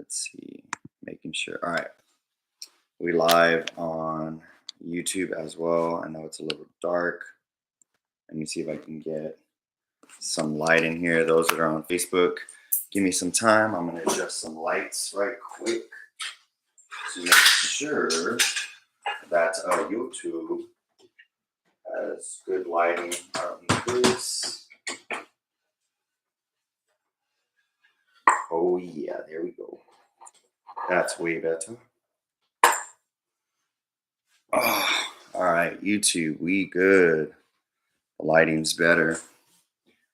Let's see. Making sure. All right. We live on YouTube as well. I know it's a little dark. Let me see if I can get some light in here. Those that are on Facebook, give me some time. I'm going to adjust some lights right quick to make sure that YouTube has good lighting. I don't need this. Oh, yeah. There we go. That's way better. Oh, all right, YouTube, we good. The lighting's better.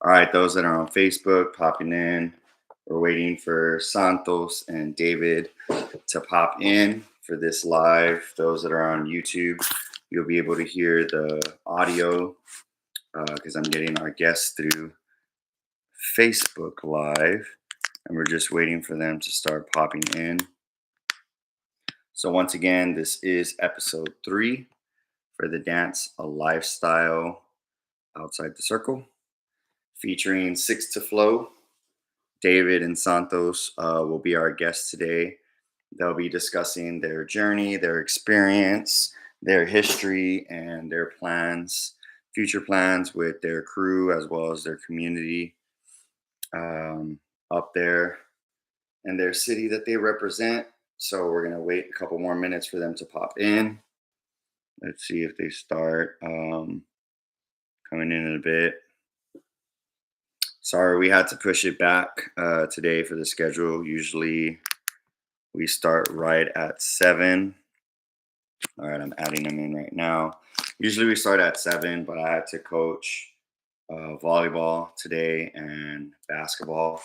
All right, those that are on Facebook popping in. We're waiting for Santos and David to pop in for this live. Those that are on YouTube, you'll be able to hear the audio because I'm getting our guests through Facebook Live, and we're just waiting for them to start popping in. So once again, this is episode 3 for the Dance a Lifestyle Outside the Circle, featuring Six to Flow. David and Santos will be our guests today. They'll be discussing their journey, their experience, their history, and their plans, future plans with their crew as well as their community up there in their city that they represent. So we're going to wait a couple more minutes for them to pop in. Let's see if they start coming in a bit. Sorry, we had to push it back today for the schedule. Usually we start right at 7. All right, I'm adding them in right now. Usually we start at 7, but I had to coach volleyball today and basketball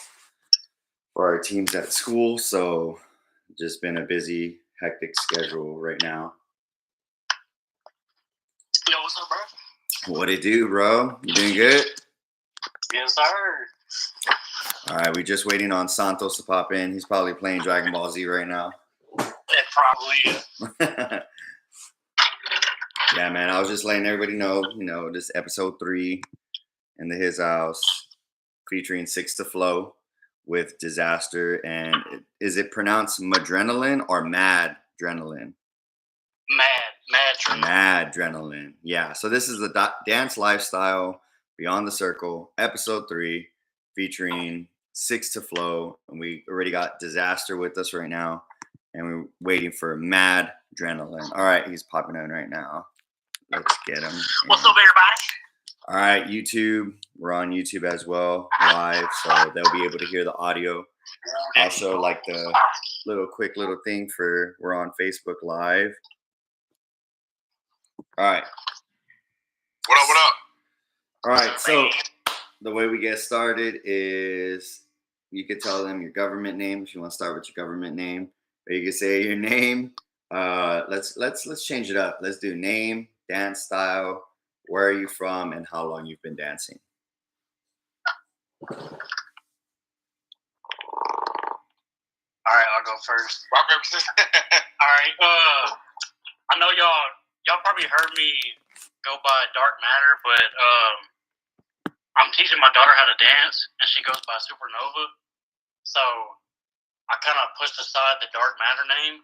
for our teams at school. So just been a busy, hectic schedule right now. Yo, what's up, bro? What it do, bro? You doing good? Yes, sir. All right, we're just waiting on Santos to pop in. He's probably playing Dragon Ball Z right now. It probably is. Yeah, man, I was just letting everybody know, this episode 3 in the His House featuring Six to Flow with Dyzaster. And is it pronounced Madrenaline or Madrenaline? Madrenaline. Yeah, so this is the Dance Lifestyle Beyond the Circle, episode 3, featuring Six to Flow. And we already got Dyzaster with us right now. And we're waiting for Madrenaline. All right, he's popping in right now. Let's get him. What's up, everybody? All right, YouTube. We're on YouTube as well, live, so they'll be able to hear the audio. I'll show like the quick little thing for we're on Facebook Live. All right. What up, what up? All right, so the way we get started is you could tell them your government name if you want to start with your government name, or you can say your name. Let's change it up. Let's do name, dance style, where are you from, and how long you've been dancing. All right, I'll go first. All right, I know y'all probably heard me go by Dark Matter, but I'm teaching my daughter how to dance, and she goes by Supernova. So I kind of pushed aside the Dark Matter name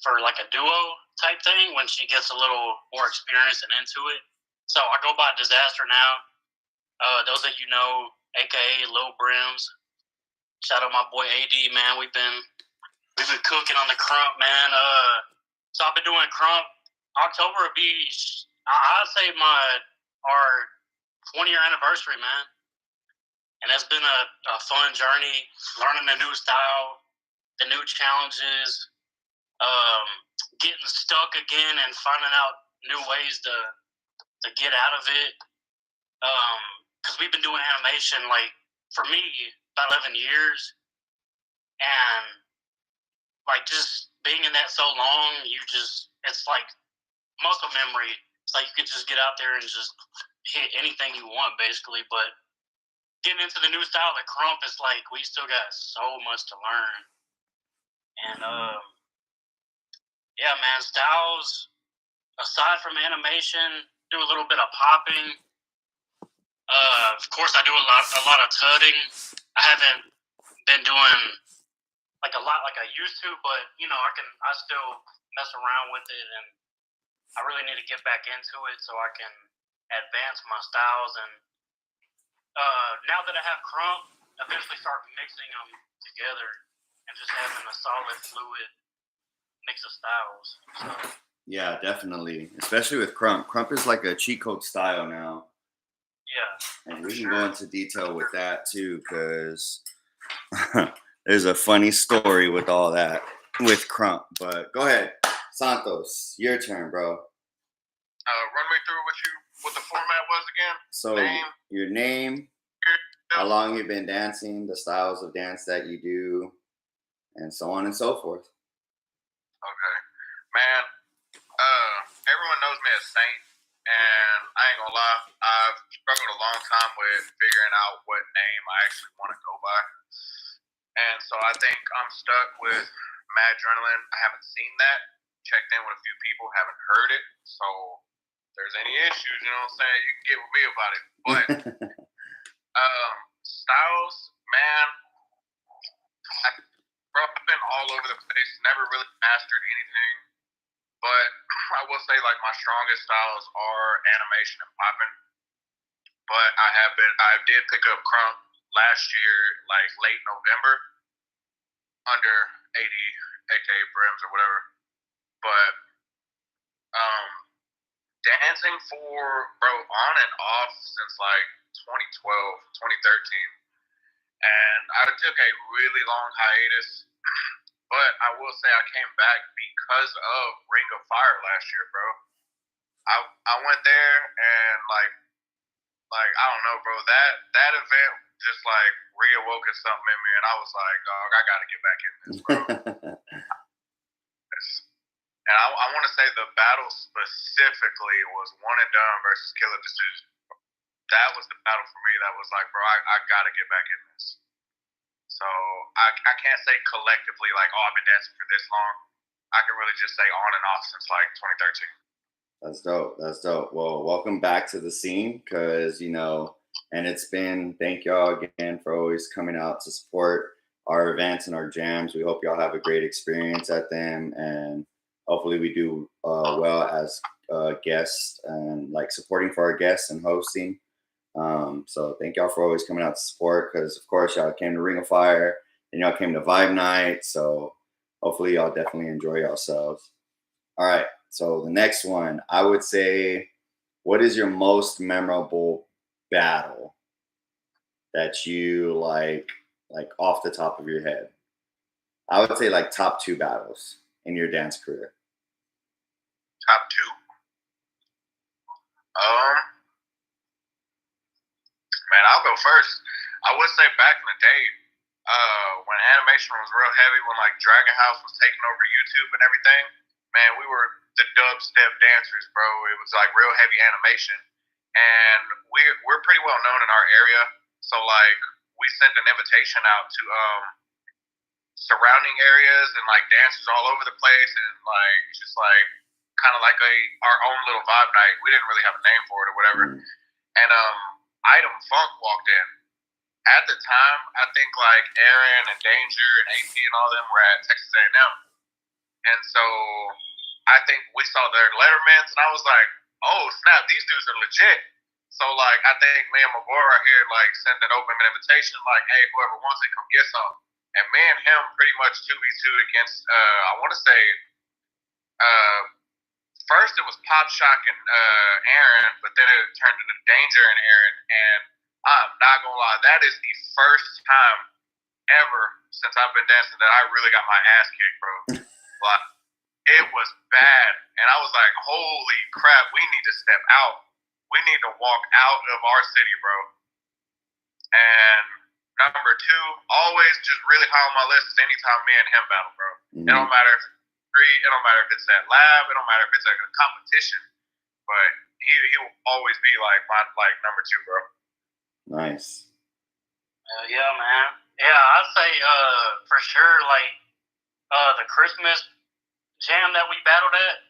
for like a duo type thing when she gets a little more experienced and into it. So I go by Dyzaster now. Those of you know, aka Lil Brims. Shout out my boy AD, man. We've been cooking on the crump, man. So I've been doing crump. October will be, I'd say our 20-year anniversary, man. And it's been a fun journey, learning a new style, the new challenges, getting stuck again and finding out new ways to get out of it. Because we've been doing animation, like, for me, about 11 years. And, like, just being in that so long, it's like muscle memory. It's like you could just get out there and just hit anything you want, basically. But getting into the new style of crump, it's like we still got so much to learn. And, yeah, man, styles, aside from animation, do a little bit of popping. Of course, I do a lot of tutting. I haven't been doing like a lot like I used to, but I still mess around with it, and I really need to get back into it so I can advance my styles. And now that I have Crump, eventually start mixing them together and just having a solid fluid mix of styles. So Yeah, definitely. Especially with Crump. Crump is like a cheat code style now. yeah, And for we can sure. go into detail with that too, because there's a funny story with all that with Crump. But go ahead, Santos, your turn, bro. Run me through what the format was again. So Name. your name, how long you've been dancing, the styles of dance that you do, and so on and so forth. Okay, man. Everyone knows me as Saint, and I ain't gonna lie, I've struggled a long time with figuring out what name I actually want to go by, and so I think I'm stuck with Madrenaline. I haven't seen that. Checked in with a few people, haven't heard it. So if there's any issues, you know what I'm saying, you can get with me about it. But styles, man, I've been all over the place. Never really mastered anything. But I will say, like, my strongest styles are animation and popping. But I did pick up Crump last year, like late November, under 80 aka brims or whatever. But dancing for on and off since like 2012, 2013. And I took a really long hiatus. But I will say I came back because of Ring of Fire last year, bro. I went there and like I don't know, bro. That event just like reawoken something in me, and I was like, dog, I gotta get back in this, bro. And I want to say the battle specifically was One and Done versus Killer Decision. That was the battle for me. That was like, bro, I gotta get back in this. So I can't say collectively like, oh, I've been dancing for this long. I can really just say on and off since like 2013. That's dope. That's dope. Well, welcome back to the scene, because and it's been, thank y'all again for always coming out to support our events and our jams. We hope y'all have a great experience at them, and hopefully we do well as guests and like supporting for our guests and hosting. So thank y'all for always coming out to support, because of course y'all came to Ring of Fire and y'all came to Vibe Night. So hopefully y'all definitely enjoy yourselves. All right. So the next one, I would say, what is your most memorable battle that you like off the top of your head? I would say like top 2 battles in your dance career. Top 2. Man, I'll go first. I would say back in the day, when animation was real heavy, when like Dragon House was taking over YouTube and everything, man, we were the dubstep dancers, bro. It was like real heavy animation, and we're pretty well known in our area. So like we sent an invitation out to surrounding areas and like dancers all over the place, and like just like kind of like our own little vibe night. We didn't really have a name for it or whatever. And Item Funk walked in. At the time, I think like Aaron and Danger and AP and all them were at Texas A&M, and so I think we saw their lettermans, and I was like, oh snap, these dudes are legit. So like I think me and my boy right here like sent an open invitation, like, hey, whoever wants it, come get some. And me and him pretty much 2v2 against I want to say first it was Pop Shock and Aaron, but then it turned into Danger and Aaron. And I'm not gonna lie, that is the first time ever since I've been dancing that I really got my ass kicked, bro. Like, it was bad, and I was like, holy crap, we need to step out. We need to walk out of our city, bro. And number 2, always just really high on my list is anytime me and him battle, bro. It don't matter if it's street, it don't matter if it's at lab, it don't matter if it's like a competition, but he will always be like my number 2, bro. Nice. Yeah, man. Yeah, I'd say for sure like the Christmas jam that we battled at.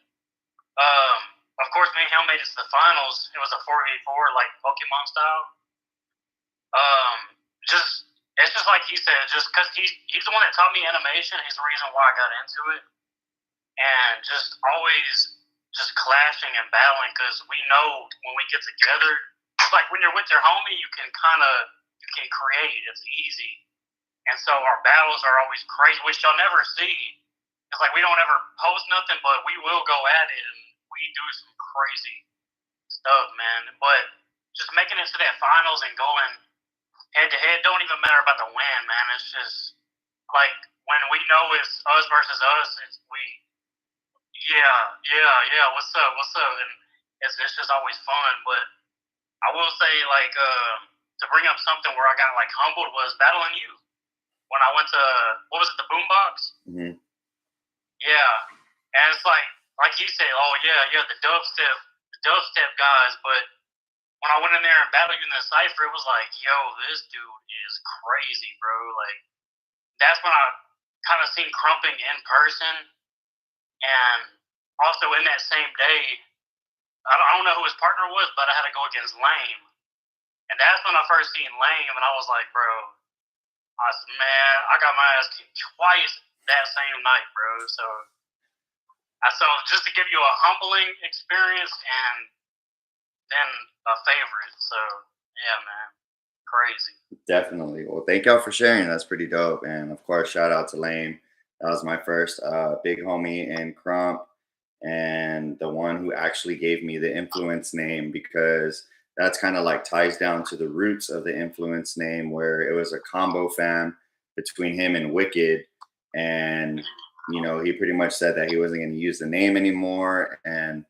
Of course, me and him made it to the finals. It was a 4v4 like Pokemon style. Just it's just like you said, just because he's the one that taught me animation. He's the reason why I got into it, and just always just clashing and battling because we know when we get together, it's like when you're with your homie, you can create. It's easy, and so our battles are always crazy, which y'all never see. It's like we don't ever post nothing, but we will go at it and we do some crazy stuff, man. But just making it to that finals and going head to head don't even matter about the win, man. It's just like when we know it's us versus us, yeah. What's up? And it's just always fun. But I will say, like, to bring up something where I got like humbled was battling you when I went to what was it, the Boombox? Mm-hmm. Yeah, and it's like you say, oh yeah, the dubstep guys. But when I went in there and battled you in the cipher, it was like, yo, this dude is crazy, bro. Like that's when I kind of seen Crumping in person, and also in that same day, I don't know who his partner was, but I had to go against Lame, and that's when I first seen Lame, and I was like, bro, I said, man, I got my ass kicked twice that same night, bro. So just to give you a humbling experience and then a favorite. So yeah, man, crazy. Definitely. Well, thank y'all for sharing. That's pretty dope. And of course, shout out to Lame. That was my first big homie in Crump, and the one who actually gave me the influence name, because that's kind of like ties down to the roots of the influence name, where it was a combo fam between him and Wicked. And, he pretty much said that he wasn't going to use the name anymore. And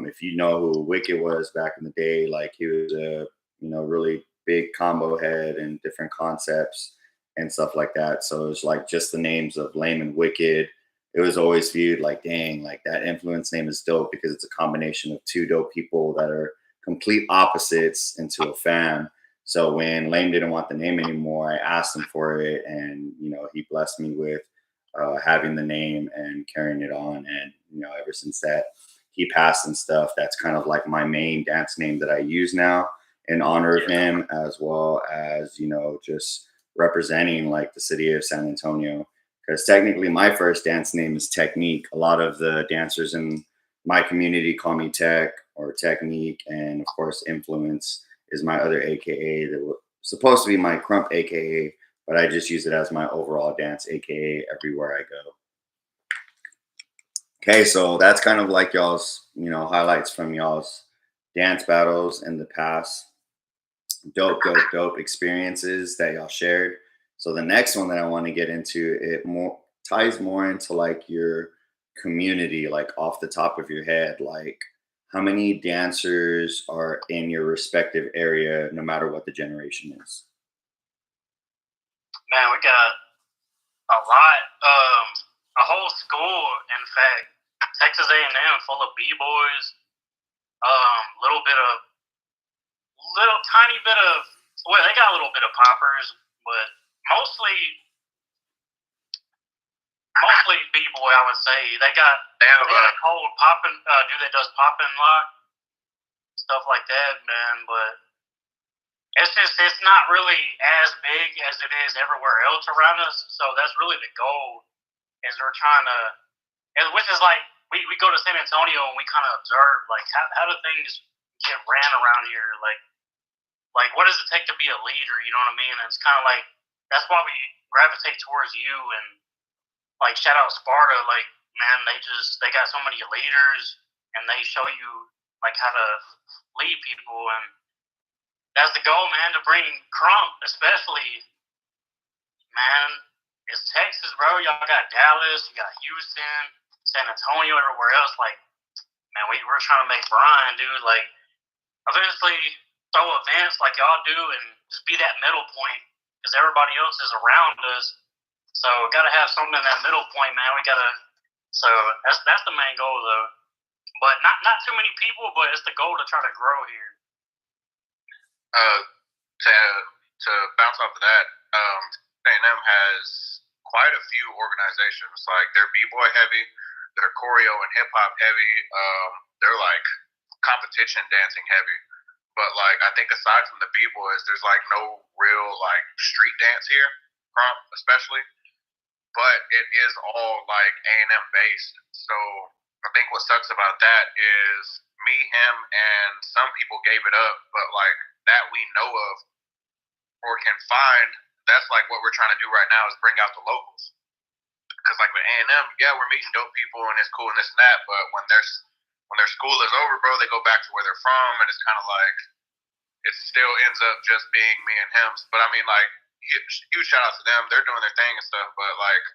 if you know who Wicked was back in the day, like he was a, really big combo head and different concepts and stuff like that. So it was like just the names of Lame and Wicked. It was always viewed like, dang, like that influence name is dope because it's a combination of two dope people that are complete opposites into a fam. So when Lame didn't want the name anymore, I asked him for it, and he blessed me with having the name and carrying it on. And ever since that, he passed and stuff. That's kind of like my main dance name that I use now in honor of him, as well as just representing like the city of San Antonio. Because technically, my first dance name is Technique. A lot of the dancers in my community call me Tech or Technique, and of course, Influence is my other AKA that was supposed to be my Crump AKA, but I just use it as my overall dance AKA everywhere I go. Okay, so that's kind of like y'all's, highlights from y'all's dance battles in the past. Dope experiences that y'all shared. So the next one that I want to get into, it more ties more into like your community, like off the top of your head, like how many dancers are in your respective area, no matter what the generation is. Man, we got a lot. A whole school, in fact, Texas A&M, full of b-boys. Little tiny bit of. Well, they got a little bit of poppers, but mostly b-boy. I would say they have a whole popping dude that does popping lock stuff like that, man. But it's not really as big as it is everywhere else around us. So that's really the goal. Is we're trying to, which is like we go to San Antonio and we kind of observe like how do things get ran around here, like what does it take to be a leader? You know what I mean? And it's kind of like that's why we gravitate towards you, and like shout out Sparta, like man, they got so many leaders and they show you like how to lead people, and that's the goal, man, to bring Crump, especially, man. It's Texas, bro. Y'all got Dallas, you got Houston, San Antonio, everywhere else. Like, man, we're trying to make Brian, dude. Like, eventually throw events like y'all do and just be that middle point because everybody else is around us. So got to have something in that middle point, man. So that's the main goal, though. But not too many people, but it's the goal to try to grow here. To bounce off of that, A&M has quite a few organizations. Like they're b-boy heavy, they're choreo and hip hop heavy. They're like competition dancing heavy. But like I think aside from the b-boys, there's like no real like street dance here, especially. But it is all like A&M based. So I think what sucks about that is me, him, and some people gave it up, but like that we know of or can find, that's like what we're trying to do right now is bring out the locals. Because like with A&M, yeah, we're meeting dope people and it's cool and this and that, but when their school is over, bro, they go back to where they're from, and it's kind of like it still ends up just being me and him. But I mean, like, huge shout out to them. They're doing their thing and stuff. But like,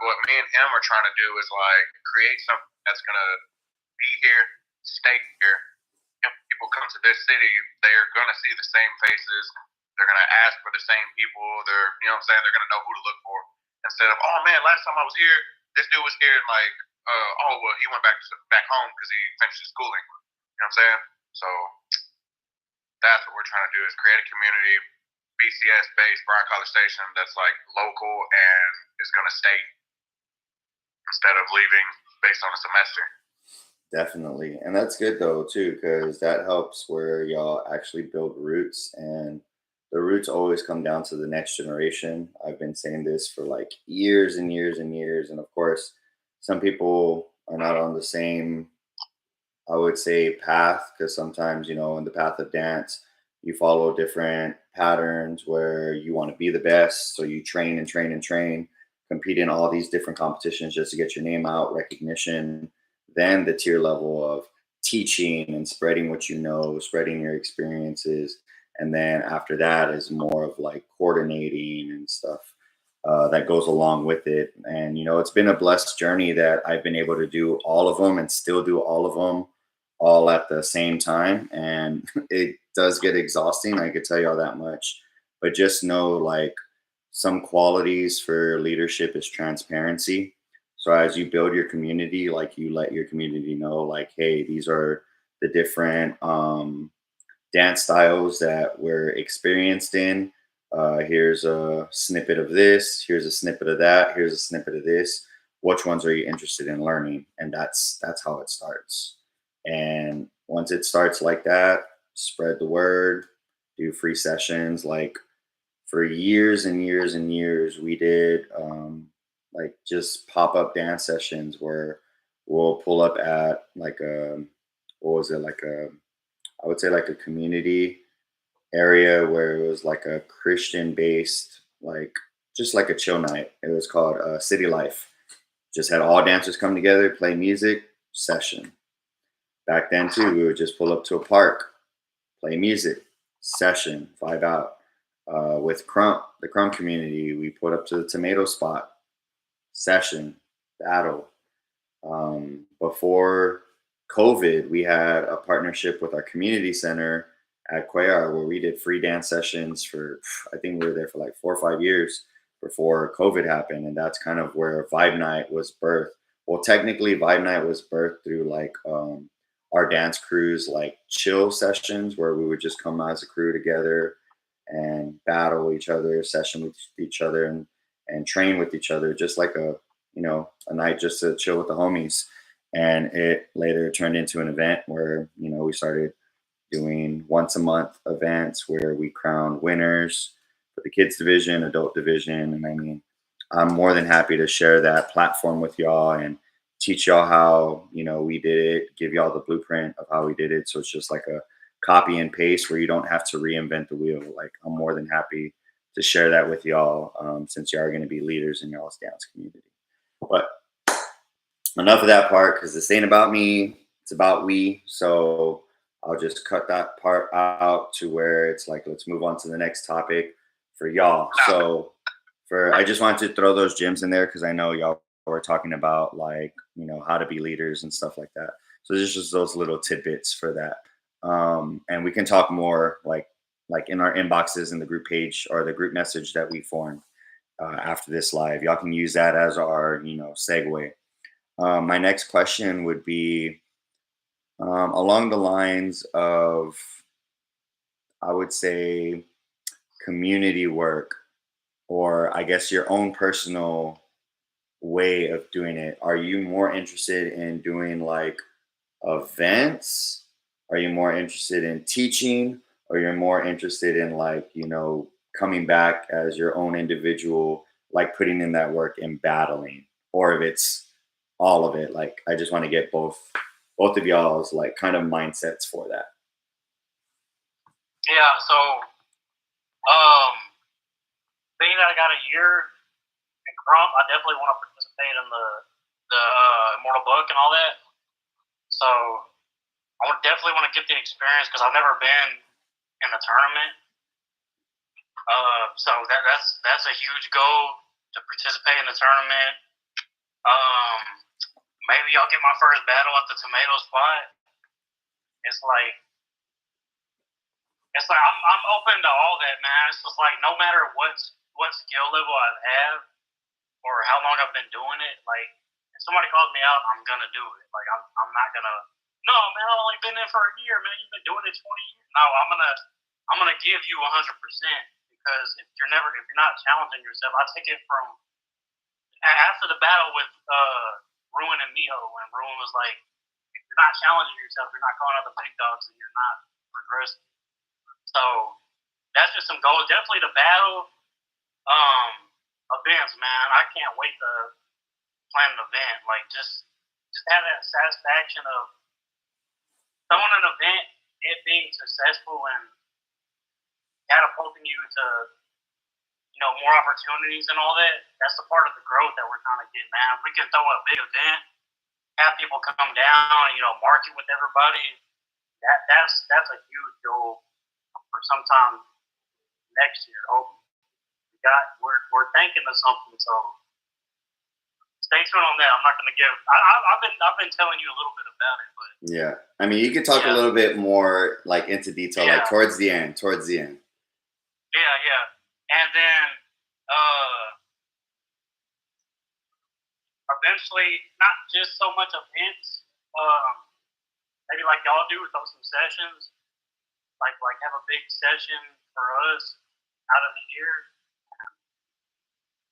what me and him are trying to do is like create something that's gonna be here, stay here. If people come to this city, they're gonna see the same faces. They're gonna ask for the same people. They're, you know what I'm saying? They're gonna know who to look for instead of, oh man, last time I was here, this dude was here, and like, oh well, he went back home because he finished his schooling. You know what I'm saying? So that's what we're trying to do is create a community, BCS based, Bryan College Station, that's like local and is going to stay instead of leaving based on a semester. Definitely. And that's good though too, because that helps where y'all actually build roots, and the roots always come down to the next generation. I've been saying this for like years and years and years. And of course, some people are not on the same, I would say, path, because sometimes, in the path of dance, you follow different patterns where you want to be the best. So you train and train and train, compete in all these different competitions just to get your name out, recognition. Then the tier level of teaching and spreading what you know, spreading your experiences. And then after that is more of like coordinating and stuff that goes along with it. And, it's been a blessed journey that I've been able to do all of them and still do all of them all at the same time. And it does get exhausting. I could tell you all that much. But just know, like, some qualities for leadership is transparency. So as you build your community, like, you let your community know, like, hey, these are the different dance styles that we're experienced in. Here's a snippet of this. Here's a snippet of that. Here's a snippet of this. Which ones are you interested in learning? And that's how it starts. And once it starts like that, spread the word, do free sessions. Like, for years and years and years, we did like just pop up dance sessions where we'll pull up at like a, what was it, like a, I would say like a community area where it was like a Christian based, like, just like a chill night. It was called City Life. Just had all dancers come together, play music, session. Back then too, we would just pull up to a park, play music, session, vibe out. With the Crump community, we put up to the Tomato Spot, session, battle. Before COVID, we had a partnership with our community center at Cuellar where we did free dance sessions for, I think we were there for like 4 or 5 years before COVID happened. And that's kind of where Vibe Night was birthed. Well, technically, Vibe Night was birthed through like our dance crews, like chill sessions where we would just come as a crew together and battle each other, session with each other, and train with each other, just like a night just to chill with the homies. And it later turned into an event where, we started doing once a month events where we crown winners for the kids division, adult division. And I mean, I'm more than happy to share that platform with y'all and teach y'all how, we did it, give y'all the blueprint of how we did it. So it's just like a copy and paste where you don't have to reinvent the wheel. Like, I'm more than happy to share that with y'all, since you are going to be leaders in y'all's dance community. But enough of that part, because this ain't about me, it's about we. So I'll just cut that part out to where it's like, let's move on to the next topic for y'all. So I just wanted to throw those gems in there because I know y'all were talking about, like, how to be leaders and stuff like that. So there's just those little tidbits for that. And we can talk more like in our inboxes in the group page or the group message that we formed after this live. Y'all can use that as our, segue. My next question would be along the lines of, I would say, community work, or I guess your own personal way of doing it. Are you more interested in doing like events? Are you more interested in teaching? or you're more interested in like, coming back as your own individual, like putting in that work and battling, or if it's all of it. Like I just want to get both of y'all's like kind of mindsets for that. Yeah. So, um, being that I got a year in Crump, I definitely want to participate in the Immortal Book and all that. So I would definitely want to get the experience because I've never been in a tournament. So that's a huge goal to participate in the tournament. Maybe I'll get my first battle at the tomato spot. It's like I'm open to all that, man. It's just like no matter what skill level I have or how long I've been doing it, like if somebody calls me out, I'm gonna do it. Like I'm not gonna. No, man, I've only been in for a year, man. You've been doing it 20 years. No, I'm gonna give you 100% because if you're not challenging yourself, I take it from after the battle with Ruin and Miho, when Ruin was like, if you're not challenging yourself, you're not calling out the big dogs, and you're not progressing. So that's just some goals. Definitely the battle events, man. I can't wait to plan an event. Like just have that satisfaction of throwing an event, it being successful and catapulting you to more opportunities and all that. That's the part of the growth that we're trying to get, man. If we can throw a big event, have people come down, market with everybody, that's a huge goal for sometime next year. We're thinking of something, so stay tuned on that. I'm not going to give. I've been telling you a little bit about it, but yeah, I mean, you could talk a little bit more like into detail, like towards the end. Yeah, and then eventually, not just so much events. Maybe like y'all do, throw some sessions. Like have a big session for us out of the year,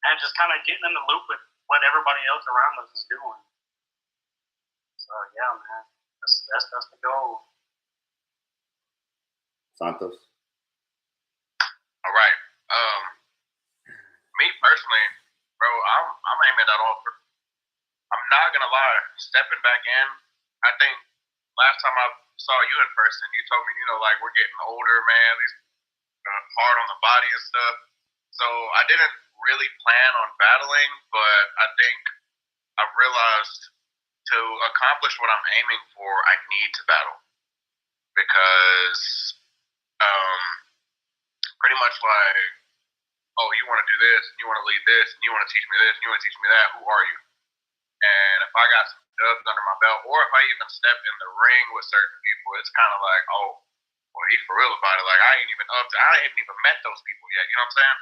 and just kind of getting in the loop with what everybody else around us is doing. So yeah, man, that's the goal. Santos. All right. Me personally, bro, I'm aiming at all. I'm not gonna lie. Stepping back in, I think last time I saw you in person, you told me, like we're getting older, man. These hard on the body and stuff. So I didn't really plan on battling, but I think I realized to accomplish what I'm aiming for, I need to battle because pretty much like, oh, you want to do this, and you want to lead this, and you want to teach me this, and you want to teach me that. Who are you? And if I got some dubs under my belt, or if I even stepped in the ring with certain people, it's kind of like, oh, well, he's for real about it. Like I ain't even met those people yet. You know what I'm saying?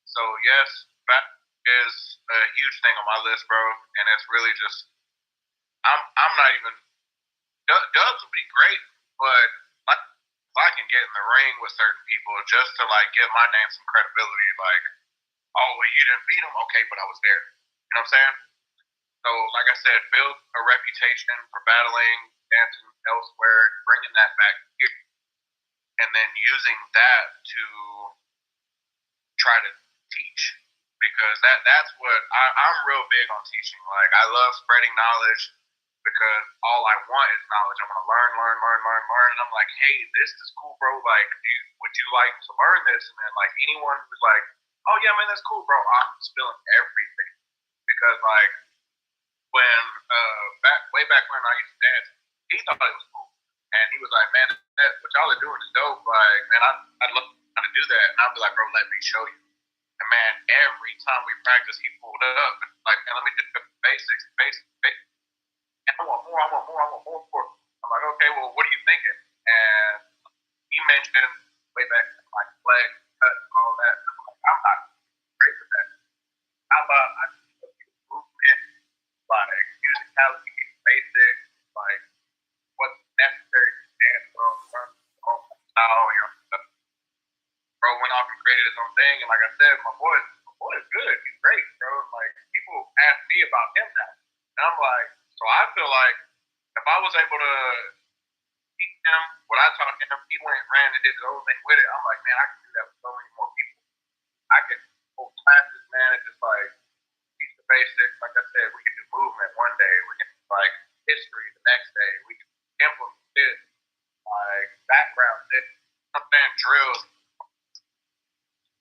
So yes, that is a huge thing on my list, bro. And it's really just, I'm not even. Dubs would be great, but like if I can get in the ring with certain people just to like give my name some credibility, like, oh, well, you didn't beat him, okay, but I was there. You know what I'm saying? So, like I said, build a reputation for battling, dancing elsewhere, bringing that back here, and then using that to try to teach. Because that's what I'm real big on teaching. Like, I love spreading knowledge because all I want is knowledge. I want to learn. And I'm like, hey, this is cool, bro. Like, would you like to learn this? And then, like, anyone who's like, oh, yeah, man, that's cool, bro. I'm spilling everything. Because, like, when way back when I used to dance, he thought it was cool, and he was like, "Man, what y'all are doing is dope. Like, man, I'd love to do that." And I'd be like, "Bro, let me show you." And man, every time we practice, he pulled up and like, "Man, let me do the basics. And I want more. I'm like, "Okay, well, what are you thinking?" And he mentioned way back like flag cut and all that. And I'm like, "I'm not great with that. How about I do movement?" Like musicality, basic, like what's necessary to dance on, style, Bro went off and created his own thing, and like I said, my boy is good. He's great, bro. Like people ask me about him now, and I'm like, so I feel like if I was able to teach him, what I taught him, he went and ran and did his own thing with it. I'm like, man, I can do that with so many more people. I can hold classes, man, and just like teach the basics. Like I said, we can do movement one day. We can do like history the next day. We can implement this, like background this, something drills.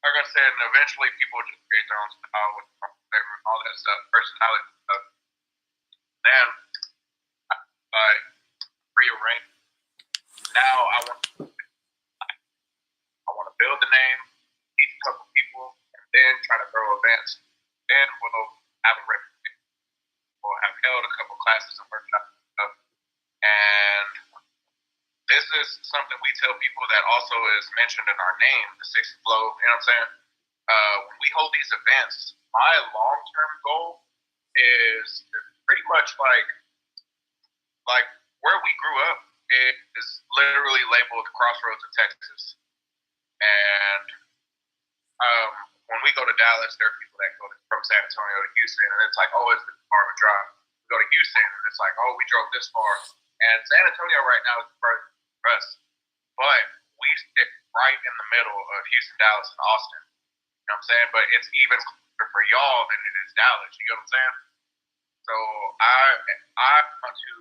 Like I said, and eventually people just create their own style with flavor and all that stuff, personality stuff. Then I rearrange. Now I want to build the name, teach a couple people, and then try to throw events. Then we'll have a reputation. We'll have held a couple classes and workshops and stuff. And this is something we tell people that also is mentioned in our name, the Sixth Flow. You know what I'm saying? When we hold these events, my long-term goal is pretty much like where we grew up is literally labeled the crossroads of Texas. And when we go to Dallas, there are people that go from San Antonio to Houston, and it's like, oh, it's the far of a drive. We go to Houston, and it's like, oh, we drove this far. And San Antonio right now is the furthest for us. But we sit right in the middle of Houston, Dallas, and Austin. You know what I'm saying? But it's even closer for y'all than it is Dallas. You know what I'm saying? So I want to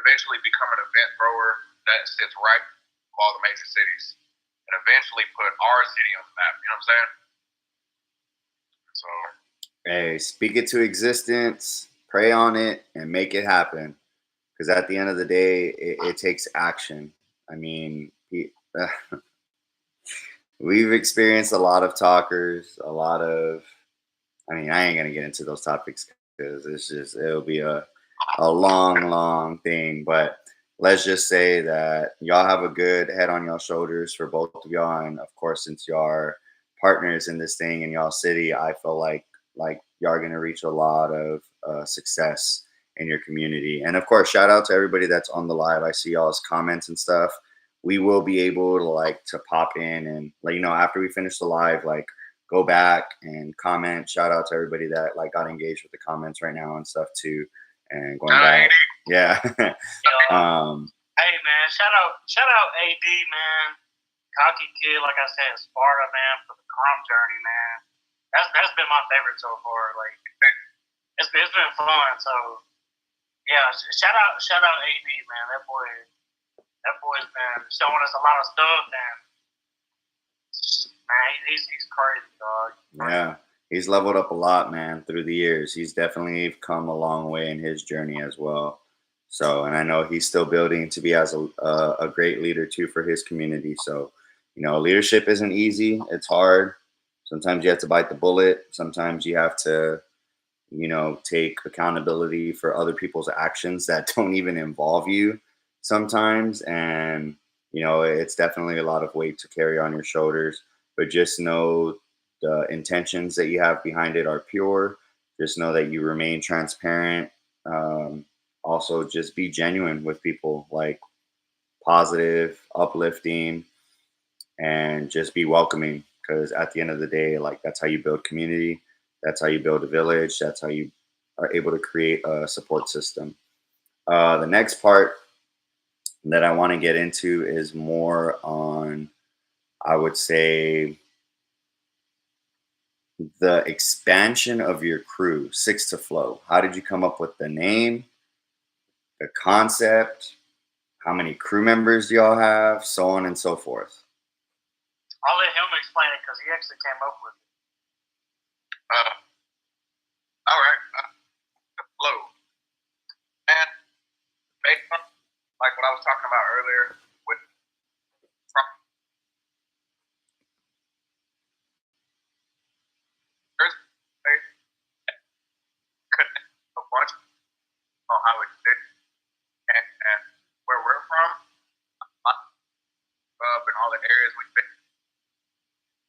eventually become an event thrower that sits right in all the major cities and eventually put our city on the map. You know what I'm saying? So, Hey, speak it to existence, pray on it, and make it happen. Because at the end of the day, it takes action. I mean, we've experienced a lot of talkers, a lot of. I mean, I ain't gonna get into those topics because it'll be a long thing. But let's just say that y'all have a good head on y'all shoulders for both of y'all, and of course, since y'all are partners in this thing in y'all city, I feel like y'all are gonna reach a lot of success in your community. And of course, shout out to everybody that's on the live. I see y'all's comments and stuff. We will be able to pop in and let you know after we finish the live, like go back and comment. Shout out to everybody that got engaged with the comments right now and stuff too. And going back, yeah. Hey man, shout out AD man, cocky kid. Like I said, Sparta man for the calm journey man. That's been my favorite so far. Like it's been fun. So yeah, shout out AD man. That boy's been showing us a lot of stuff and man, he's crazy, dog. Yeah, he's leveled up a lot, man, through the years. He's definitely come a long way in his journey as well. So, and I know he's still building to be as a great leader too for his community. So, leadership isn't easy. It's hard. Sometimes you have to bite the bullet. Sometimes you have to, take accountability for other people's actions that don't even involve you sometimes. And, it's definitely a lot of weight to carry on your shoulders. But just know the intentions that you have behind it are pure. Just know that you remain transparent. Also, just be genuine with people, like positive, uplifting, and just be welcoming. Because at the end of the day, that's how you build community. That's how you build a village. That's how you are able to create a support system. The next part that I want to get into is more on, I would say, the expansion of your crew, Six to Flow. How did you come up with the name, the concept? How many crew members do y'all have? So on and so forth. I'll let him explain it because he actually came up with it. All right. Flow. And based on like what I was talking about earlier with a bunch on how it did and where we're from, up in all the areas we've been,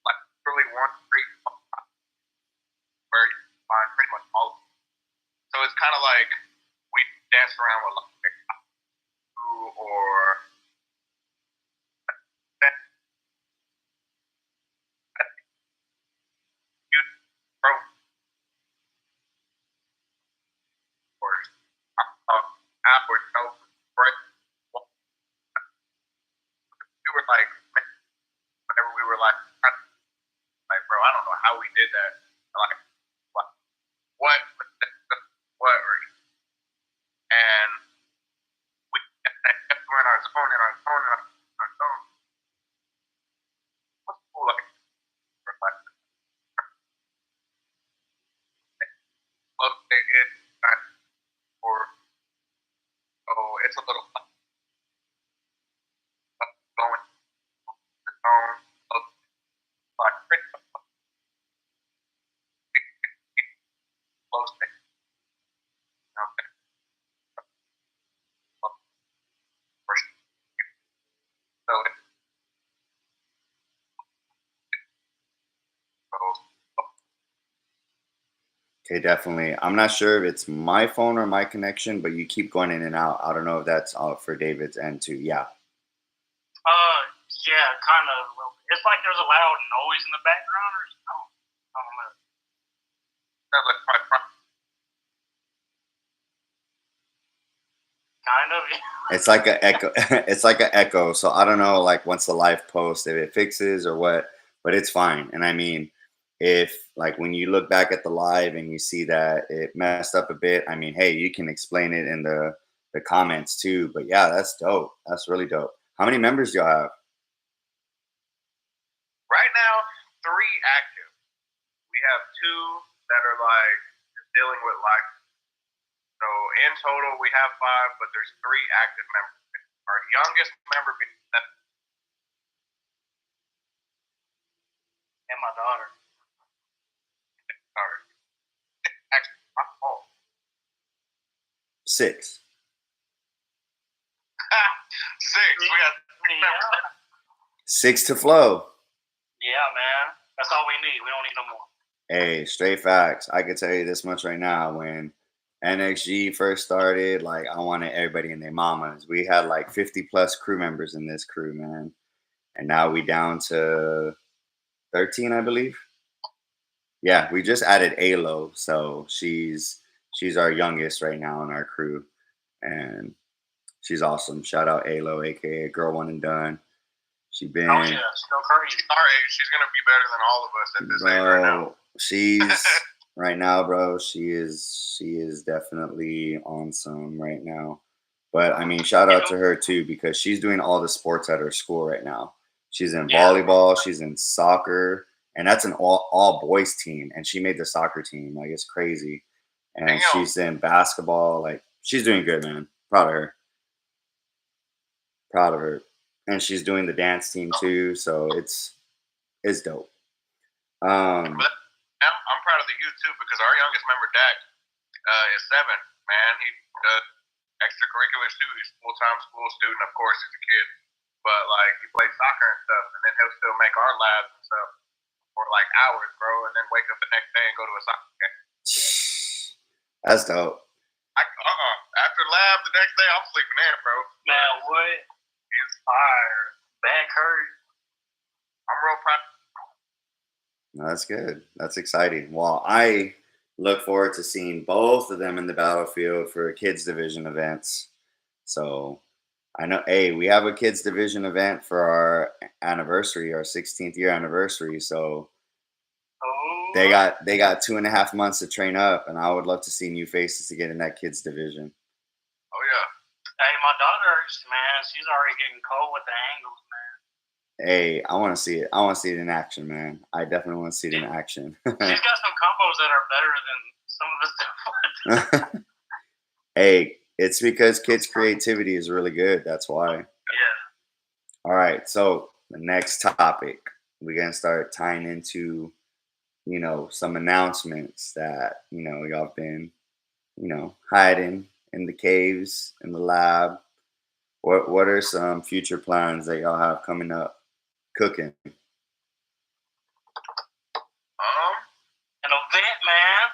like really one street where you find pretty much all of them. So it's kind of like we dance around with like or or did that. Like, what? What? And we kept going our zone and our zone and our zone. What's cool like? It's a little going the zone of like close to so Okay, definitely. I'm not sure if it's my phone or my connection, but you keep going in and out. I don't know if that's for David's end too. Yeah. Yeah, kind of. It's like there's a loud noise in the background, or I don't know. sounds like my front. Kind of. It's like an echo. It's like an echo. So I don't know, like once the live post, if it fixes or what, but it's fine. And I mean, if like when you look back at the live and you see that it messed up a bit, I mean, hey, you can explain it in the comments too. But yeah, that's dope. That's really dope. How many members do y'all have? Right now, 3 active. We have 2 that are like just dealing with life. So in total, we have 5, but there's 3 active members. Our youngest member being And my daughter. actually my fault. 6. 6. We got 3 members. 6 to flow. Yeah, man. That's all we need. We don't need no more. Hey, straight facts. I could tell you this much right now. When NXG first started, like I wanted everybody and their mamas. We had like 50 plus crew members in this crew, man. And now we down to 13, I believe. Yeah, we just added Alo, so she's our youngest right now in our crew, and she's awesome. Shout out Alo, aka Girl One and Done. She been Oh yeah, still crazy. Our age, she's gonna be better than all of us at this age right now. bro. She's right now, bro. She is definitely on some right now. But I mean, shout out to her too because she's doing all the sports at her school right now. She's in volleyball, she's in soccer, and that's an all boys team. And she made the soccer team. Like it's crazy. And Damn. she's in basketball. Like she's doing good, man. Proud of her. Proud of her. And she's doing the dance team too. So it's dope. But I'm proud of the youth too because our youngest member, Dak, is 7. Man, he does extracurriculars too. He's a full-time school student, of course, he's a kid. But like he plays soccer and stuff, and then he'll still make our labs and stuff for like hours, bro, and then wake up the next day and go to a soccer game. That's dope. After lab the next day, I'm sleeping in, bro. Man, what? He's Fire. Back hurt. I'm real proud. No, that's good. That's exciting. Well, I look forward to seeing both of them in the battlefield for kids division events. So I know, hey, we have a kids division event for our anniversary, our 16th year anniversary. So they got 2.5 months to train up, and I would love to see new faces to get in that kids division. Oh yeah. Hey, my daughter, man, she's already getting cold with the angles, man. Hey, I want to see it. I want to see it in action, man. I definitely want to see it in action. She's got some combos that are better than some of the stuff. Hey, it's because kids' creativity is really good. That's why. Yeah. All right. So the next topic, we're gonna start tying into, some announcements that y'all have been, hiding in the caves in the lab. What are some future plans that y'all have coming up? Cooking. An event, man.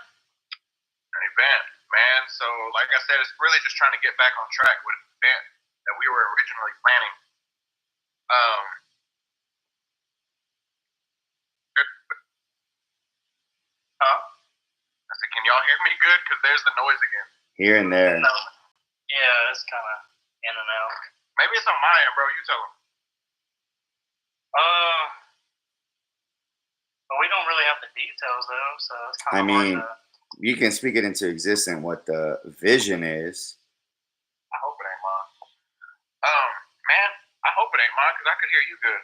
An event, man. So, like I said, it's really just trying to get back on track with an event that we were originally planning. I said, can y'all hear me good? Because there's the noise again. Here and there. No. Yeah, it's kind of in and out. Maybe it's on my end, bro. You tell them. But we don't really have the details though, so it's kind I of hard to. mean, you can speak it into existence what the vision is. I hope it ain't mine. Man, I hope it ain't mine because I could hear you good.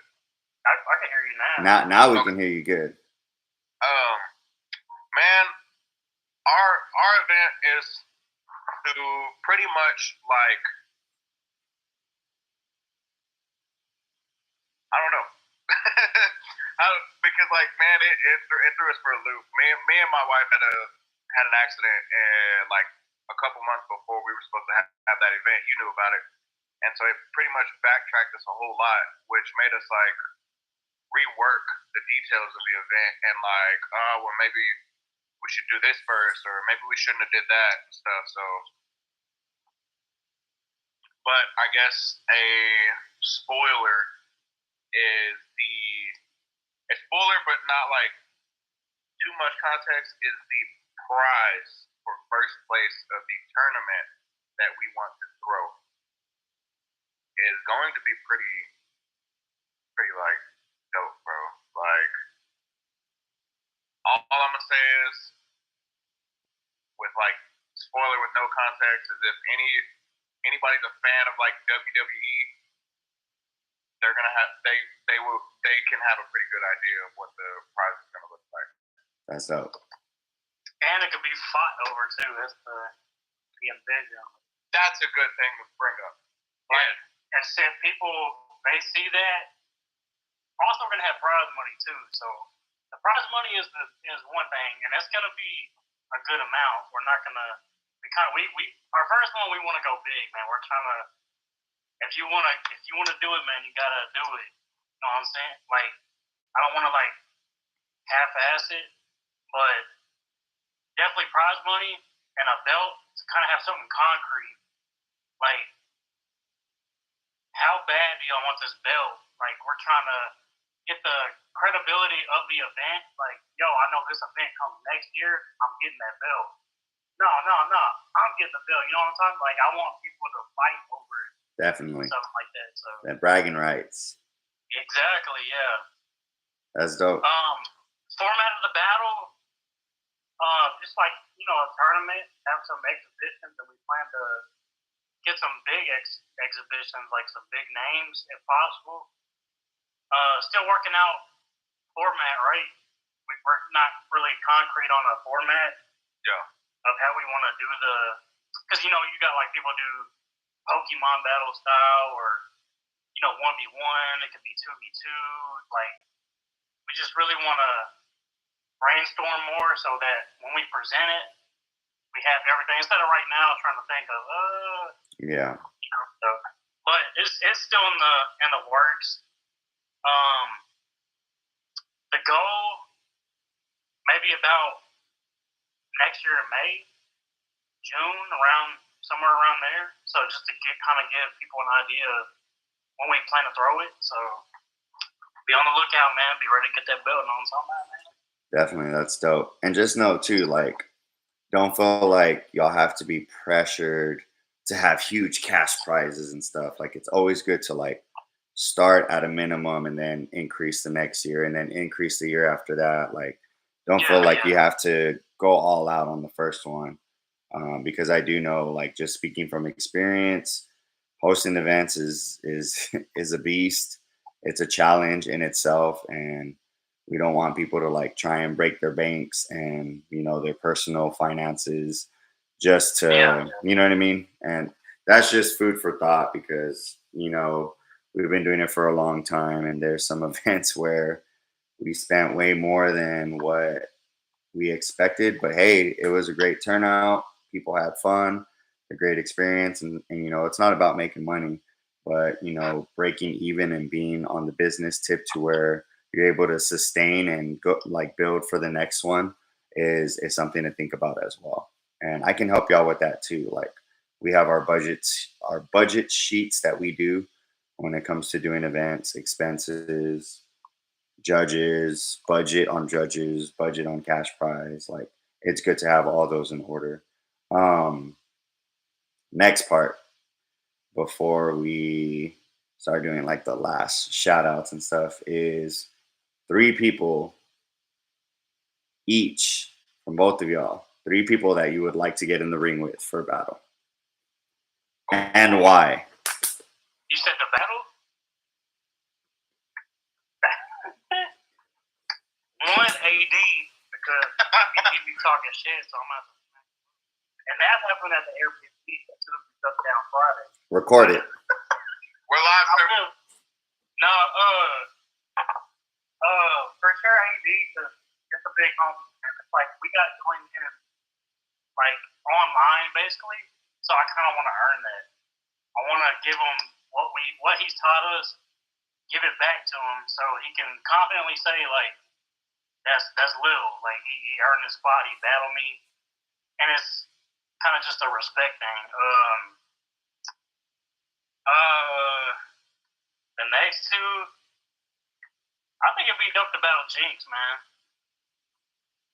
I can hear you now. Now we can hear you good. Man, our event is to pretty much like, I don't know. Because like, man, it threw us for a loop. Me and my wife had an accident, and like a couple months before we were supposed to have that event. You knew about it, and so it pretty much backtracked us a whole lot, which made us like rework the details of the event and like, oh well, maybe we should do this first, or maybe we shouldn't have did that and stuff. So, but I guess a spoiler is a spoiler, but not like too much context, is the prize for first place of the tournament that we want to throw is going to be pretty like dope, bro. Like, all I'm gonna say is, with like spoiler with no context, is if anybody's a fan of like WWE, they're gonna have they can have a pretty good idea of what the prize is gonna look like. That's dope. And it could be fought over too. That's the envision. That's a good thing to bring up. Right. And since people they see that, we're also gonna have prize money too. So the prize money is one thing, and that's gonna be a good amount. We're not gonna we our first one we want to go big, man. We're trying to if you wanna do it, man, you gotta do it. You know what I'm saying? Like I don't want to like half-ass it, but definitely prize money and a belt to kind of have something concrete. Like, how bad do y'all want this belt? Like, we're trying to get the credibility of the event. Like, yo, I know this event comes next year. I'm getting that belt. No. I'm getting the belt. You know what I'm talking? Like, I want people to fight over it. Definitely. Something like that. So. That bragging rights. Exactly. Yeah. That's dope. Format of the battle. Just like, a tournament, have some exhibitions, and we plan to get some big exhibitions, like some big names, if possible. Still working out format, right? We're not really concrete on a format. Yeah. Of how we want to do because you got like people do Pokemon battle style, or 1v1. It could be 2v2. Like, we just really want to brainstorm more so that when we present it, we have everything instead of right now trying to think of yeah. So, but it's still in the works. The goal maybe about next year in May, June, somewhere around there. So just to give people an idea of when we plan to throw it. So be on the lookout, man. Be ready to get that belt on something, man. Definitely, that's dope. And just know too, like, don't feel like y'all have to be pressured to have huge cash prizes and stuff. Like, it's always good to like start at a minimum and then increase the next year and then increase the year after that. Like, don't feel like you have to go all out on the first one. Because I do know, like, just speaking from experience, hosting events is a beast. It's a challenge in itself, and we don't want people to like try and break their banks and their personal finances just to you know what I mean. And that's just food for thought, because we've been doing it for a long time, and there's some events where we spent way more than what we expected, but hey, it was a great turnout. People had fun, a great experience, and it's not about making money, but breaking even and being on the business tip to where you're able to sustain and go like build for the next one is something to think about as well. And I can help y'all with that too. Like, we have our budget sheets that we do when it comes to doing events, expenses, judges, budget on cash prize. Like, it's good to have all those in order. Next part, before we start doing like the last shout outs and stuff, is 3 people each from both of y'all. 3 people that you would like to get in the ring with for a battle. And why? You said the battle? One AD, because he be talking shit, so I'm not. And that happened at the Airbnb that took stuff down Friday. Record it. We're live. No, for sure AD, because it's a big home. It's like we got joined in like online basically, so I kind of want to earn that. I want to give him what he's taught us, give it back to him, so he can confidently say like that's Lil, like he earned his spot, he battled me, and it's kind of just a respect thing. The next two, I think it'd be dope to battle Jinx, man.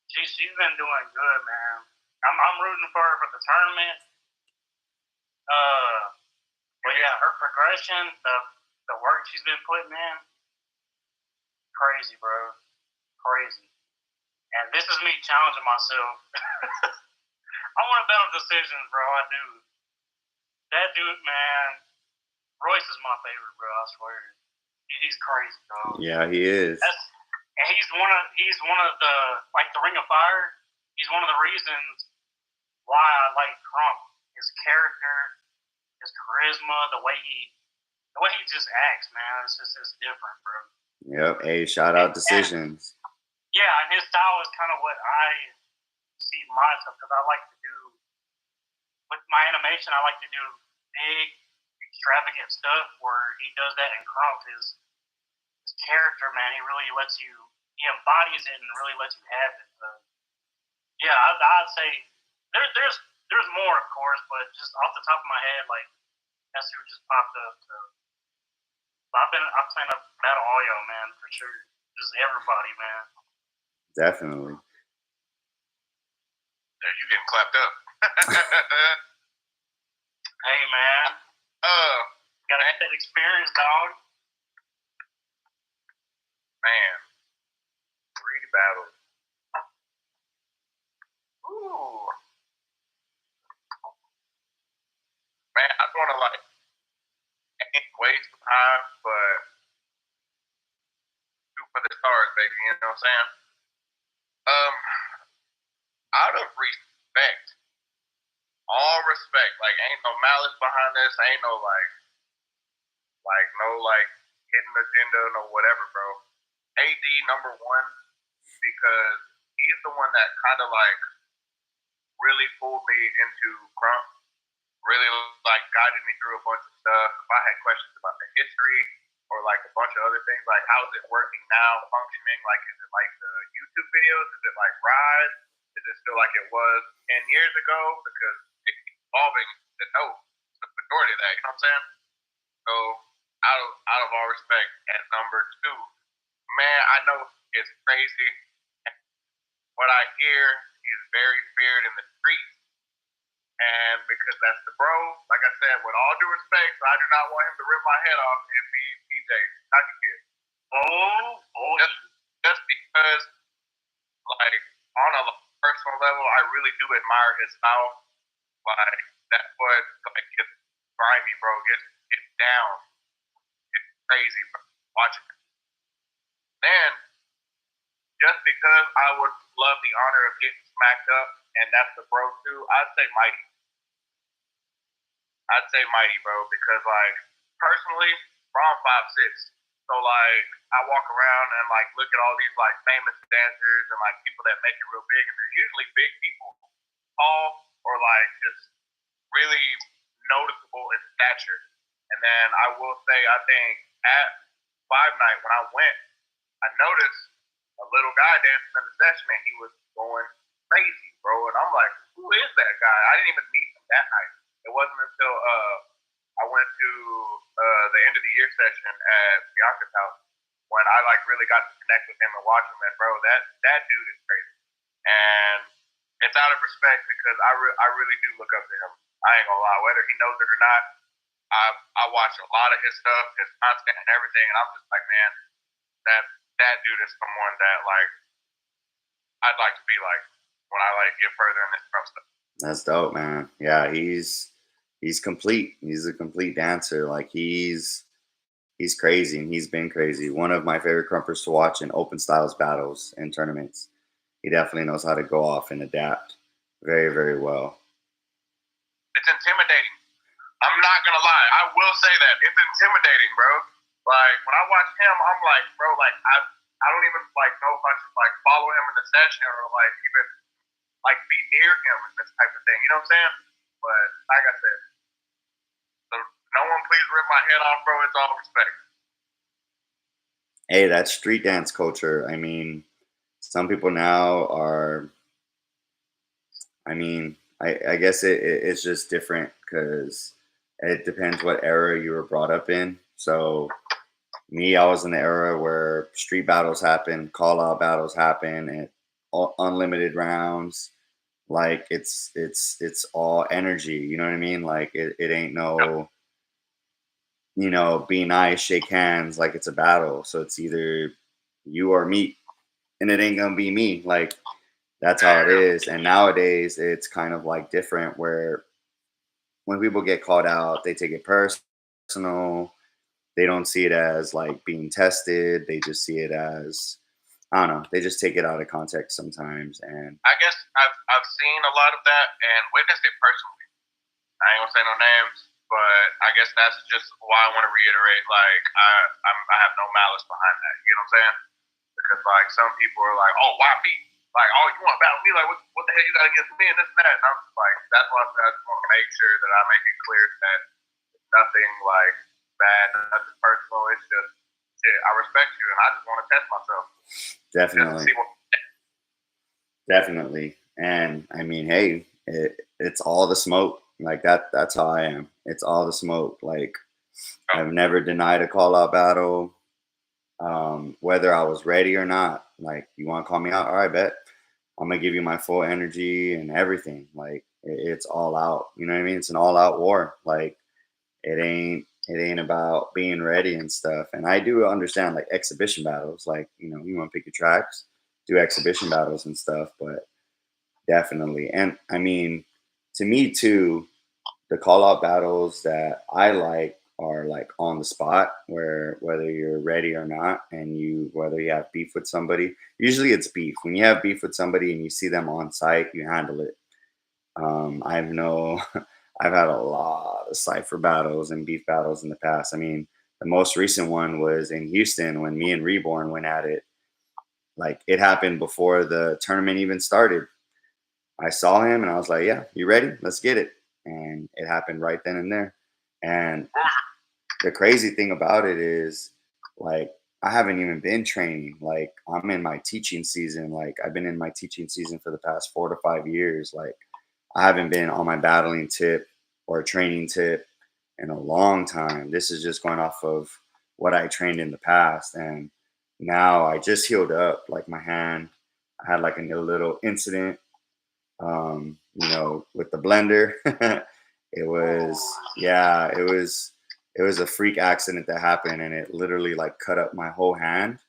She's been doing good, man. I'm rooting for her for the tournament. But yeah, her progression, the work she's been putting in, crazy, bro, crazy. And this is me challenging myself. I want to battle decisions, bro. I do. That dude, man, Royce is my favorite, bro. I swear, he's crazy, bro. Yeah, he is. And he's one of the like the Ring of Fire. He's one of the reasons why I like Crump. His character, his charisma, the way he just acts, man. It's different, bro. Yep. Hey, shout out Decisions. Yeah, and his style is kind of what I see myself, because I like to do with my animation. I like to do big, extravagant stuff where he does that in Crump. His character, man, he really lets you. He embodies it and really lets you have it. So, yeah, I'd say there's more, of course, but just off the top of my head, like that's who just popped up. So I plan to battle all y'all, man, for sure. Just everybody, man. Definitely. Yeah, you getting clapped up. Hey, man. Gotta get that experience, dog. Man, 3 battles. Ooh. Man, I don't want to like ain't waste time, but shoot for the stars, baby. You know what I'm saying? Out of respect, all respect, like ain't no malice behind this, ain't no like hidden agenda, no whatever, bro. AD number 1 because he's the one that kind of like really pulled me into Crump, really like guided me through a bunch of stuff. If I had questions about the history or like a bunch of other things, like how's it working now, functioning, like is it like the YouTube videos, is it like Rise, is it still like it was 10 years ago, because it's evolving to know the majority of that, you know what I'm saying? So out of all respect, and number 2, man, I know it's crazy. What I hear, he's very feared in the streets. And because that's the bro, like I said, with all due respect, I do not want him to rip my head off and be PJ, Taki Kid. Oh, boy. Just because, like, on a personal level, I really do admire his style. Like, that's what, like, gets grimy, bro. Gets down. It's crazy, bro. Watch it. Then, just because I would love the honor of getting smacked up, and that's the bro too, I'd say Mighty. Bro, because like personally, bro, I'm 5'6", so like I walk around and like look at all these like famous dancers and like people that make it real big, and they're usually big people, tall or like just really noticeable in stature. And then I will say, I think at Five Night when I went, I noticed a little guy dancing in the session, and he was going crazy, bro. And I'm like, who is that guy? I didn't even meet him that night. It wasn't until I went to the end of the year session at Bianca's house when I like really got to connect with him and watch him. And bro, that dude is crazy. And it's out of respect because I really do look up to him. I ain't gonna lie, whether he knows it or not. I watch a lot of his stuff, his content and everything, and I'm just like, man, that dude is someone that like I'd like to be like when I like get further in this pro stuff. That's dope, man. Yeah, he's complete. He's a complete dancer. Like he's crazy and he's been crazy. One of my favorite crumpers to watch in open styles battles and tournaments. He definitely knows how to go off and adapt very, very well. It's intimidating. I'm not gonna lie. I will say that it's intimidating, bro. Like when I watch him, I'm like, bro, like I don't even like know if I should like follow him in the session or like even like be near him and this type of thing. You know what I'm saying? But like I said, so no one please rip my head off, bro. It's all respect. Hey, that's street dance culture. I mean, some people now are, I mean, I guess it's just different because it depends what era you were brought up in. So me, I was in the era where street battles happen, call out battles happen, and unlimited rounds. Like it's all energy. You know what I mean? Like it ain't no, be nice, shake hands, like it's a battle. So it's either you or me, and it ain't gonna be me. Like that's how it is. And nowadays it's kind of like different where when people get called out, they take it personal. They don't see it as like being tested. They just see it as, I don't know. They just take it out of context sometimes. And I guess I've seen a lot of that and witnessed it personally. I ain't gonna say no names, but I guess that's just why I want to reiterate. Like I have no malice behind that. You know what I'm saying? Because like some people are like, oh, why me? Like, oh, you want to battle me? Like, what the hell you got against me and this and that? And I'm just like, that's why I just want to make sure that I make it clear that it's nothing like bad, nothing personal. It's just shit. I respect you, and I just want to test myself. definitely, definitely. And I mean, hey, it's all the smoke. Like that's how I am. It's all the smoke. Like I've never denied a call out battle. Whether I was ready or not. Like, you want to call me out? All right, bet. I'm gonna give you my full energy and everything. Like, it's all out. You know what I mean? It's an all out war. Like, it ain't about being ready and stuff. And I do understand like exhibition battles. Like, you want to pick your tracks, do exhibition battles and stuff. But definitely, and I mean, to me too, the call out battles that I like are like on the spot where whether you're ready or not and whether you have beef with somebody, usually it's beef. When you have beef with somebody and you see them on site, you handle it. I've no I've had a lot of cipher battles and beef battles in the past. I mean, the most recent one was in Houston when me and Reborn went at it. Like it happened before the tournament even started. I saw him and I was like, yeah, you ready? Let's get it. And it happened right then and there. And the crazy thing about it is, like, I haven't even been training. Like, I'm in my teaching season. Like, I've been in my teaching season for the past 4 to 5 years. Like, I haven't been on my battling tip or training tip in a long time. This is just going off of what I trained in the past. And now I just healed up, like, my hand. I had like a little incident with the blender. It was, yeah, it was a freak accident that happened and it literally like cut up my whole hand.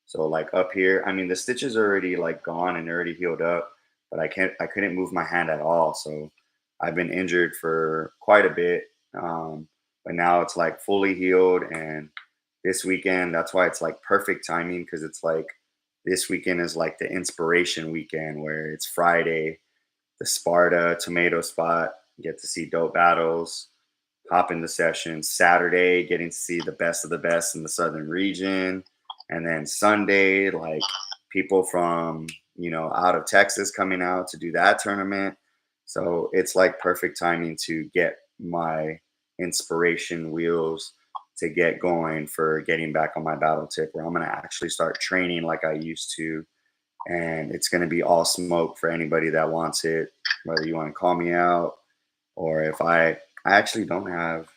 So like up here, I mean the stitches are already like gone and already healed up, but I couldn't move my hand at all. So I've been injured for quite a bit. But now it's like fully healed and this weekend, that's why it's like perfect timing because it's like this weekend is like the inspiration weekend where it's Friday, the Sparta tomato spot. You get to see dope battles, hop in the session. Saturday, getting to see the best of the best in the Southern region. And then Sunday, like people from, out of Texas coming out to do that tournament. So it's like perfect timing to get my inspiration wheels to get going for getting back on my battle tip where I'm going to actually start training like I used to. And it's going to be all smoke for anybody that wants it, whether you want to call me out or if I actually don't have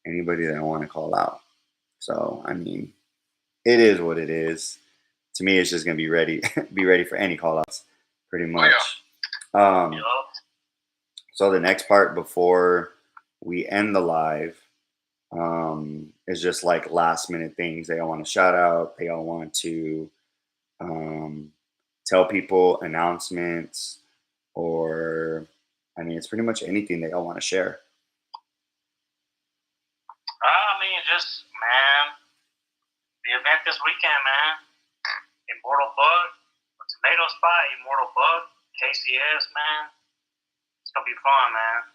anybody that I want to call out. So, I mean, it is what it is. To me, it's just going to be ready, be ready for any call outs pretty much. So the next part before we end the live is just like last minute things they all want to shout out. They all want to tell people announcements, or I mean, it's pretty much anything they all want to share. I mean, just man, the event this weekend, man. Immortal Bug, Tomato Spot, Immortal Bug, KCS, man. It's gonna be fun, man.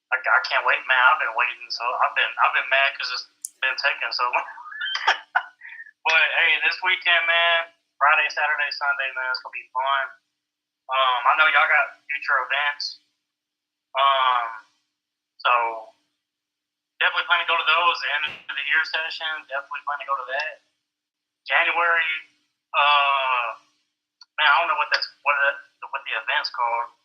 I can't wait, man. I've been waiting, so I've been mad because it's been taking so long. But hey, this weekend, man, Friday, Saturday, Sunday, man, it's gonna be fun. I know y'all got future events. So definitely plan to go to those. The end of the year session, definitely plan to go to that. January, man, I don't know what the event's called.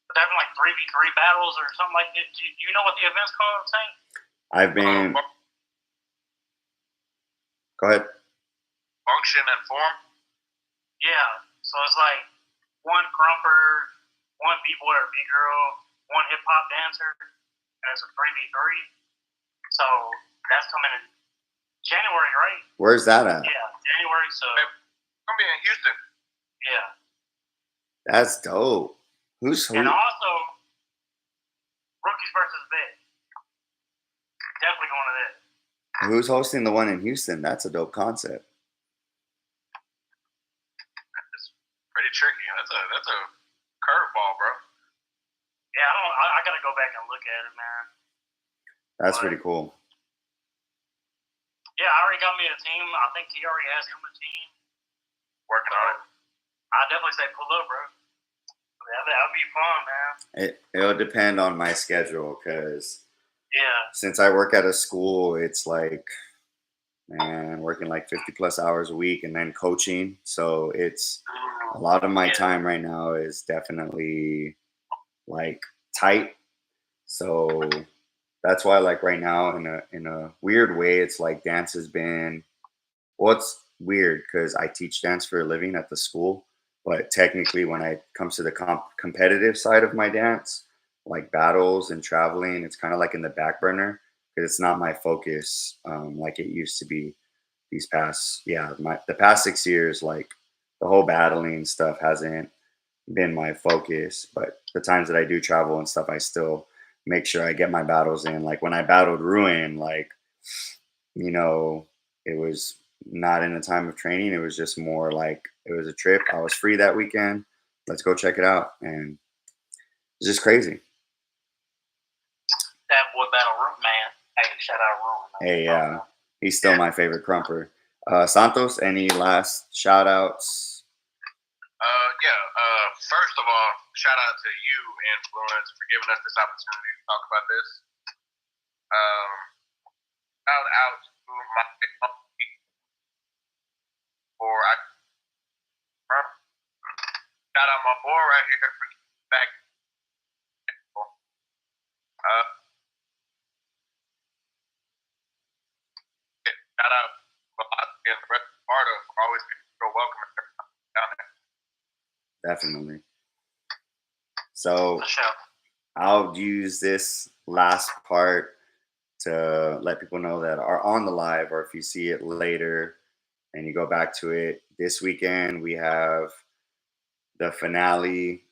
But they're having like 3v3 battles or something like that. Do you know what the event's called, Saint? I've been. Go ahead. Function and form. Yeah. So it's like one crumper, one b-boy or b-girl, one hip-hop dancer, and it's a 3v3. So that's coming in January, right? Where's that at? Yeah, January. So It's gonna be in Houston. yeah. That's dope. And also Rookies versus Vet. Definitely going to that. Who's hosting the one in Houston? That's a dope concept. It's pretty tricky. That's a curveball, bro. Yeah, I gotta go back and look at it, man. That's pretty cool. Yeah, I already got me a team. I think he already has him a team. Working on it. I definitely say pull up, bro. That'd be fun, man. It'll depend on my schedule, because Yeah. since I work at a school, it's like, man, working like 50 plus hours a week and then coaching. So it's a lot of my time right now is definitely like tight. So that's why, like right now, in a weird way, it's like dance has been, well, it's weird because I teach dance for a living at the school, but technically when it comes to the competitive side of my dance, like battles and traveling, it's kind of like in the back burner because it's not my focus like it used to be these past, the past 6 years. Like the whole battling stuff hasn't been my focus, but the times that I do travel and stuff, I still make sure I get my battles in. Like when I battled Ruin, like, it was not in a time of training. It was just more like it was a trip. I was free that weekend. Let's go check it out. And it's just crazy. That boy battle Root, man. Hey, shout out Ruin. Hey, yeah. He's still my favorite crumper. Santos, any last shout outs? First of all, shout out to you, Influence, for giving us this opportunity to talk about this. Shout out to my shout out my boy right here for back. Shout out Velocity and the rest of Sparta for always being so welcome down there. Definitely. So I'll use this last part to let people know that are on the live, or if you see it later and you go back to it, this weekend we have the finale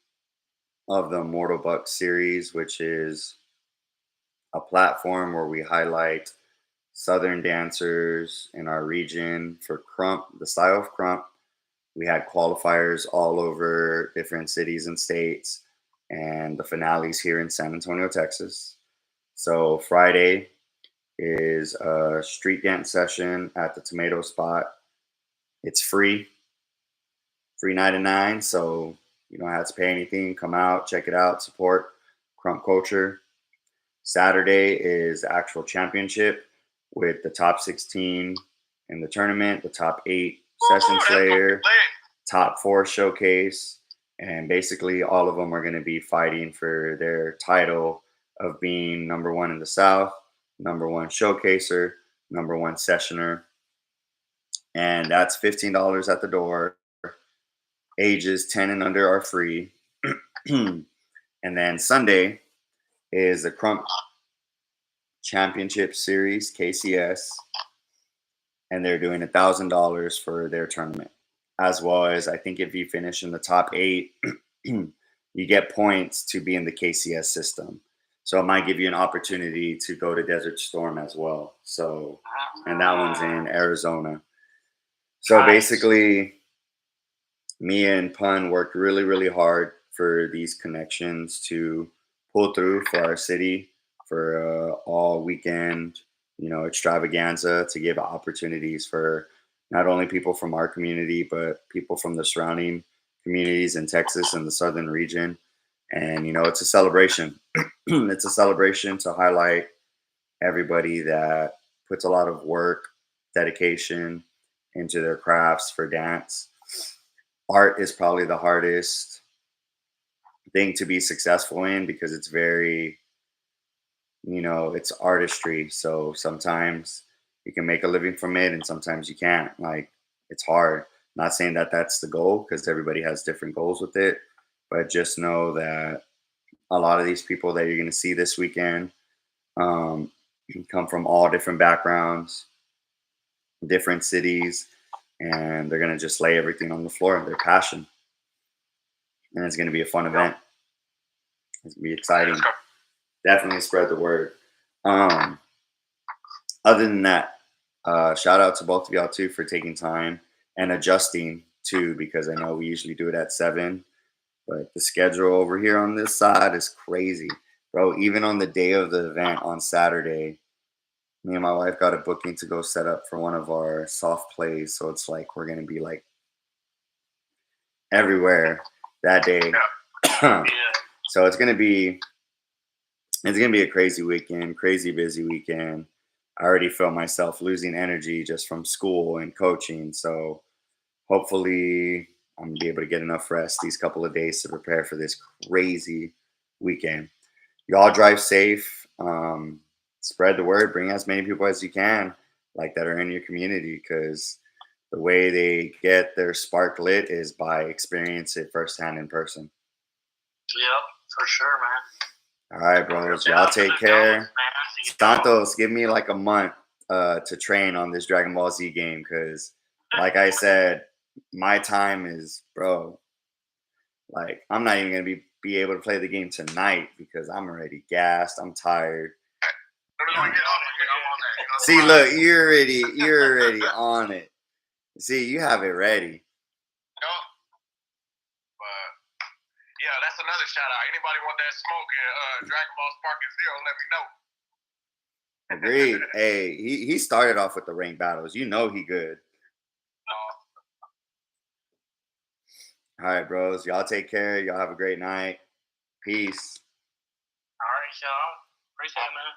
of the Immortal Buck series, which is a platform where we highlight Southern dancers in our region for crump, the style of crump. We had qualifiers all over different cities and states, and the finale's here in San Antonio, Texas. So Friday is a street dance session at the Tomato Spot. It's free 99, so you don't have to pay anything. Come out, check it out, support crump culture. Saturday is the actual championship with the top 16 in the tournament, the top 8 session slayer, top 4 showcase, and basically all of them are going to be fighting for their title of being number 1 in the South, number 1 showcaser, number 1 sessioner. And that's $15 at the door. Ages 10 and under are free. And then Sunday is the Crump Championship Series, KCS, and they're doing $1,000 for their tournament. as well as I think if you finish in the top 8, you get points to be in the KCS system. So it might give you an opportunity to go to Desert Storm as well. So, and that one's in Arizona. So Nice. basically, me and Pun worked really, really hard for these connections to pull through for our city for all weekend, extravaganza to give opportunities for not only people from our community, but people from the surrounding communities in Texas and the southern region. And, it's a celebration. It's a celebration to highlight everybody that puts a lot of work, dedication into their crafts for dance. Art is probably the hardest thing to be successful in because it's very, it's artistry. So sometimes you can make a living from it and sometimes you can't. Like, it's hard. Not saying that that's the goal because everybody has different goals with it, but just know that a lot of these people that you're going to see this weekend come from all different backgrounds, different cities, and they're going to just lay everything on the floor, their passion. And it's going to be a fun event. It's going to be exciting. Definitely spread the word. Other than that, shout out to both of y'all too for taking time and adjusting too, because I know we usually do it at 7, but the schedule over here on this side is crazy, bro. Even on the day of the event on Saturday, me and my wife got a booking to go set up for one of our soft plays. So it's like we're going to be like everywhere that day. So it's going to be a crazy weekend, crazy busy weekend. I already feel myself losing energy just from school and coaching. So hopefully I'm going to be able to get enough rest these couple of days to prepare for this crazy weekend. Y'all drive safe. Spread the word. Bring as many people as you can, like that are in your community, because the way they get their spark lit is by experience it firsthand in person. Yep, for sure, man. All right, bros. Y'all take care. Santos, give me like a month to train on this Dragon Ball Z game, because, like I said, my time is, bro. Like, I'm not even gonna be able to play the game tonight because I'm already gassed. I'm tired. See, look, you're already on it. See, you have it ready. Yeah, that's another shout out. Anybody want that smoke and Dragon Ball Spark and Zero, let me know. Agreed. Hey, he started off with the ranked battles. You know he good. All right, bros. Y'all take care. Y'all have a great night. Peace. All right, y'all. Appreciate it, man.